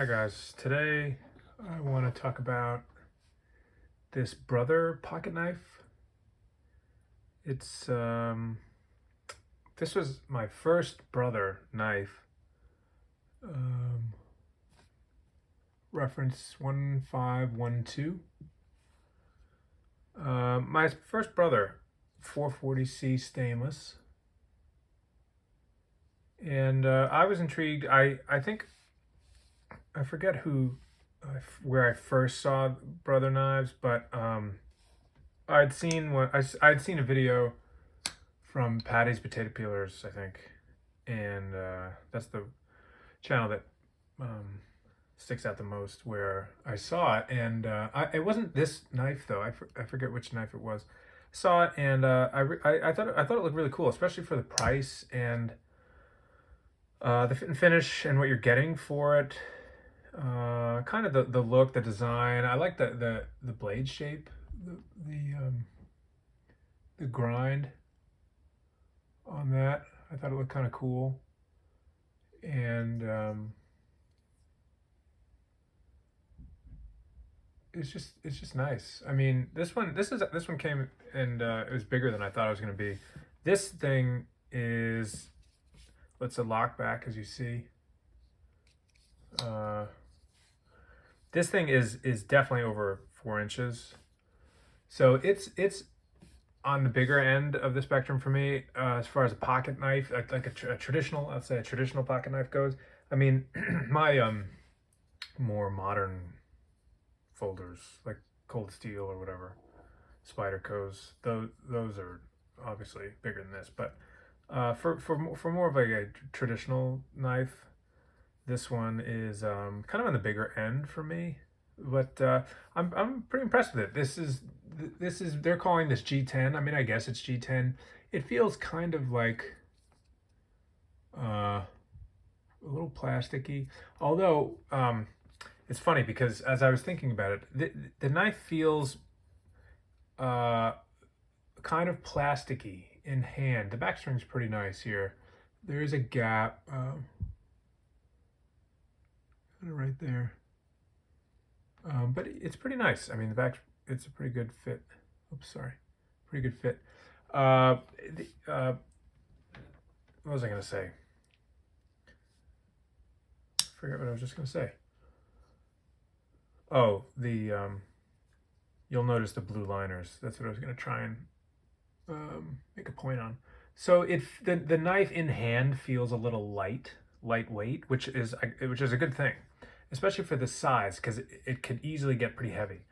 Hi guys, today I want to talk about this Brother pocket knife. It's this was my first Brother knife. Um, Reference 1512. My first Brother, 440C stainless, and I was intrigued. I think I forget where I first saw Brother knives, but I'd seen a video from Patty's Potato Peelers, I think, and that's the channel that um, sticks out the most where I saw it. And it wasn't this knife though. I forget which knife it was. Saw it, and I thought it looked really cool, especially for the price and the fit and finish and what you're getting for it. Kind of the look, the design. I like the blade shape, the grind on that. I thought it looked kind of cool, and it's just nice. I mean, this one came, and it was bigger than I thought it was going to be. This thing is, let's a lock back, as you see. This thing is definitely over 4 inches, so it's on the bigger end of the spectrum for me as far as a pocket knife, like a traditional, I'd say a traditional pocket knife goes. I mean, my more modern folders like Cold Steel or whatever, Spyderco's, those are obviously bigger than this, but for more of like a traditional knife, this one is kind of on the bigger end for me, but I'm pretty impressed with it. This is they're calling this G10. I mean, I guess it's G10. It feels kind of like a little plasticky, although it's funny because as I was thinking about it, the knife feels kind of plasticky in hand. The backstring's pretty nice here. There is a gap. Right there, but it's pretty nice. I mean, the back, it's a pretty good fit. Oops, sorry, pretty good fit. What was I gonna say? Forget what I was just gonna say. Oh, you'll notice the blue liners. That's what I was gonna try and make a point on. So the knife in hand feels a little lightweight, which is a good thing, especially for this size, because it could easily get pretty heavy.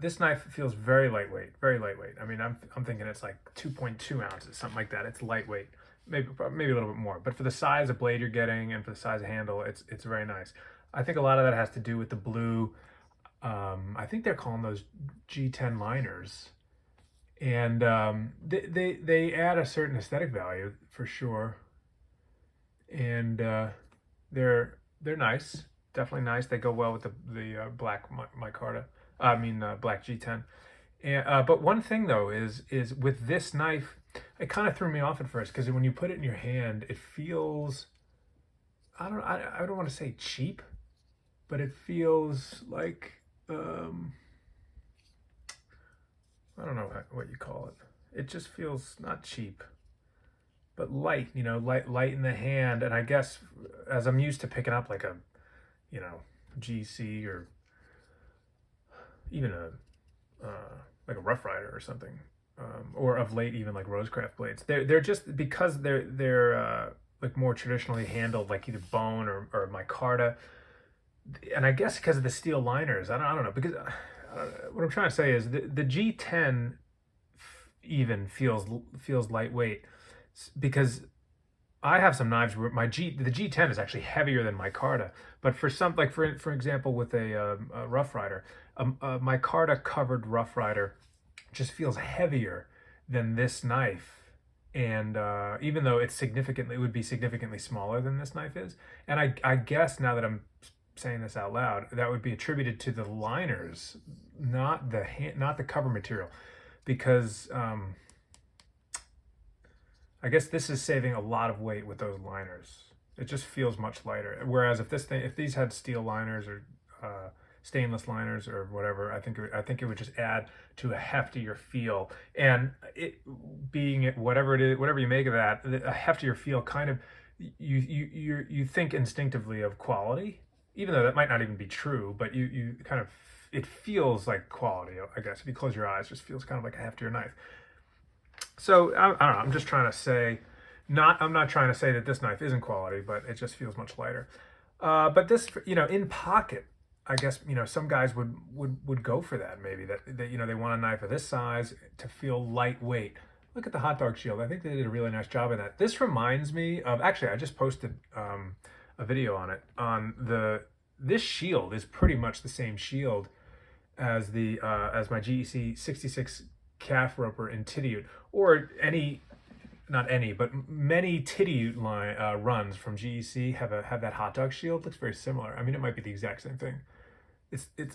This knife feels very lightweight, very lightweight. I mean, I'm thinking it's like 2.2 ounces, something like that. It's lightweight, maybe a little bit more. But for the size of blade you're getting and for the size of handle, it's very nice. I think a lot of that has to do with the blue. I think they're calling those G10 liners, and they add a certain aesthetic value for sure. And they're nice, definitely nice. They go well with the black micarta. I mean black G10. And but one thing though is with this knife, it kind of threw me off at first because when you put it in your hand, it feels, I don't want to say cheap, but it feels like I don't know what you call it. It just feels not cheap, but light, light in the hand. And I guess as I'm used to picking up like a, GC or even like a Rough Rider or something, or of late even like Rosecraft blades. They're just because they're like more traditionally handled, like either bone or micarta, and I guess because of the steel liners. I don't know, because what I'm trying to say is the G10 even feels lightweight, because I have some knives where the G10 is actually heavier than micarta. But for some, like for example, with a Rough Rider, a micarta covered Rough Rider just feels heavier than this knife. And even though it would be significantly smaller than this knife is. And I guess now that I'm saying this out loud, that would be attributed to the liners, not the cover material, because I guess this is saving a lot of weight with those liners. It just feels much lighter. Whereas if these had steel liners or stainless liners or whatever, I think it would just add to a heftier feel. And it being it whatever it is, whatever you make of that, a heftier feel kind of you think instinctively of quality, even though that might not even be true. But you kind of it feels like quality. I guess if you close your eyes, it just feels kind of like a heftier knife. So I don't know. I'm just trying to say. I'm not trying to say that this knife isn't quality, but it just feels much lighter. But this, in pocket, I guess, some guys would go for that maybe, that they want a knife of this size to feel lightweight. Look at the hot dog shield. I think they did a really nice job of that. This reminds me of, actually, I just posted a video on it. This shield is pretty much the same shield as as my GEC 66 calf roper in Titiute, or not any, but many Titiute line runs from GEC have that hot dog shield. Looks very similar. I mean, it might be the exact same thing.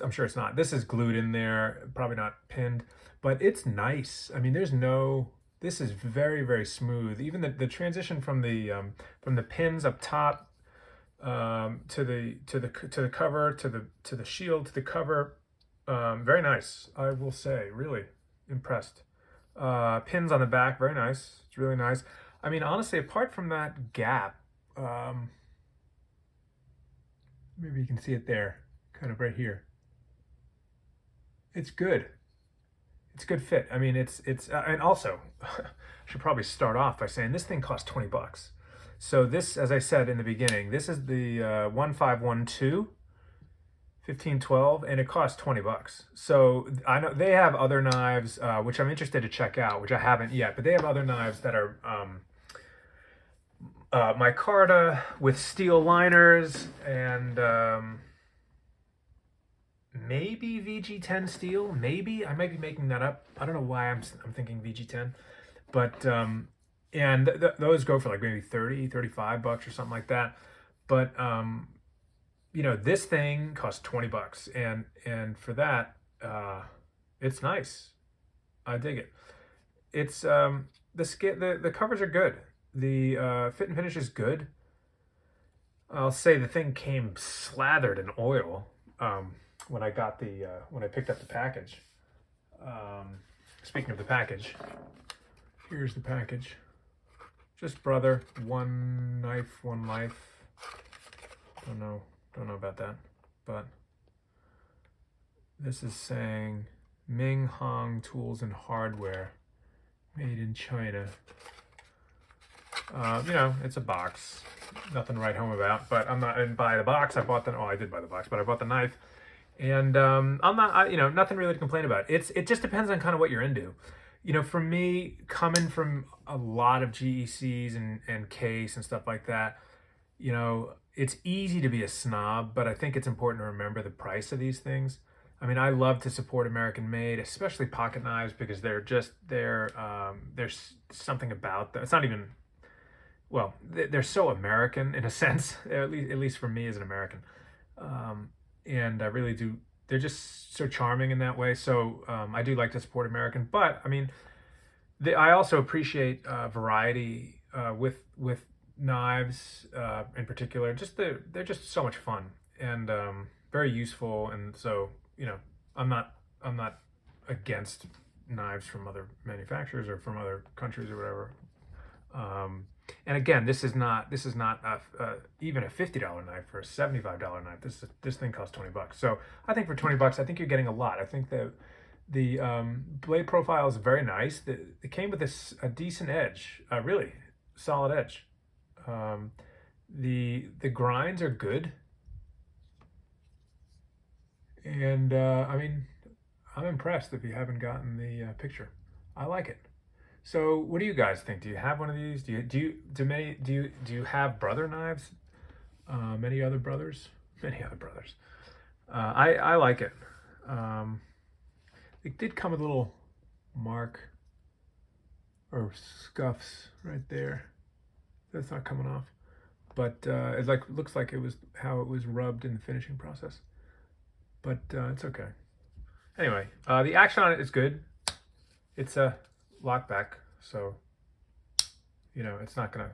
I'm sure it's not. This is glued in there, probably not pinned, but it's nice. I mean, this is very, very smooth. Even the transition from the pins up top to the cover, to the shield, to the cover, very nice. I will say, really impressed. Pins on the back, very nice. It's really nice. I mean, honestly, apart from that gap, maybe you can see it there, kind of right here. It's good. It's good fit. I mean, and also, I should probably start off by saying this thing costs $20. So this, as I said in the beginning, this is the 1512. 1512, and it costs $20. So I know they have other knives, which I'm interested to check out, which I haven't yet, but they have other knives that are micarta with steel liners and maybe VG10 steel. Maybe I might be making that up. I don't know why I'm thinking VG10, but and those go for like maybe $35 or something like that. But this thing costs $20, and for that, it's nice. I dig it. It's the covers are good. The fit and finish is good. I'll say the thing came slathered in oil when I picked up the package. Speaking of the package, here's the package. Just brother, one knife, one life. Don't know about that, but this is saying Ming Hong Tools and Hardware, made in China. It's a box, nothing to write home about, but I didn't buy the box. I did buy the box, but I bought the knife, and I'm not, nothing really to complain about. It just depends on kind of what you're into. For me, coming from a lot of GECs and case and stuff like that, it's easy to be a snob, but I think it's important to remember the price of these things. I mean, I love to support American made, especially pocket knives, because there's something about them. It's not even, well, they're so American in a sense, at least for me as an American. And I really do, they're just so charming in that way. So I do like to support American, but I mean, I also appreciate variety with knives in particular. They're just so much fun and very useful, and so I'm not against knives from other manufacturers or from other countries or whatever. And again, this is not even a $50 knife or a $75 knife. This thing costs $20. So I think for $20, I think you're getting a lot. I think the blade profile is very nice. It came with a decent edge, a really solid edge. The grinds are good, and I mean, I'm impressed if you haven't gotten the picture. I like it. So what do you guys think? Do you have one of these? Do you have brother knives? Many other brothers. I like it. It did come with a little mark or scuffs right there. That's not coming off, but it looks like it was how it was rubbed in the finishing process. But it's okay. Anyway, the action on it is good. It's a lock back, so it's not gonna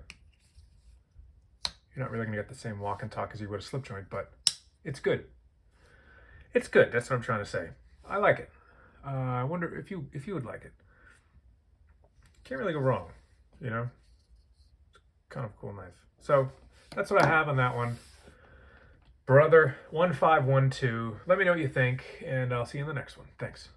You're not really going to get the same walk and talk as you would a slip joint, but it's good. It's good. That's what I'm trying to say. I like it. I wonder if you would like it. Can't really go wrong, you know? It's kind of a cool knife. So that's what I have on that one. Brother 1512. Let me know what you think, and I'll see you in the next one. Thanks.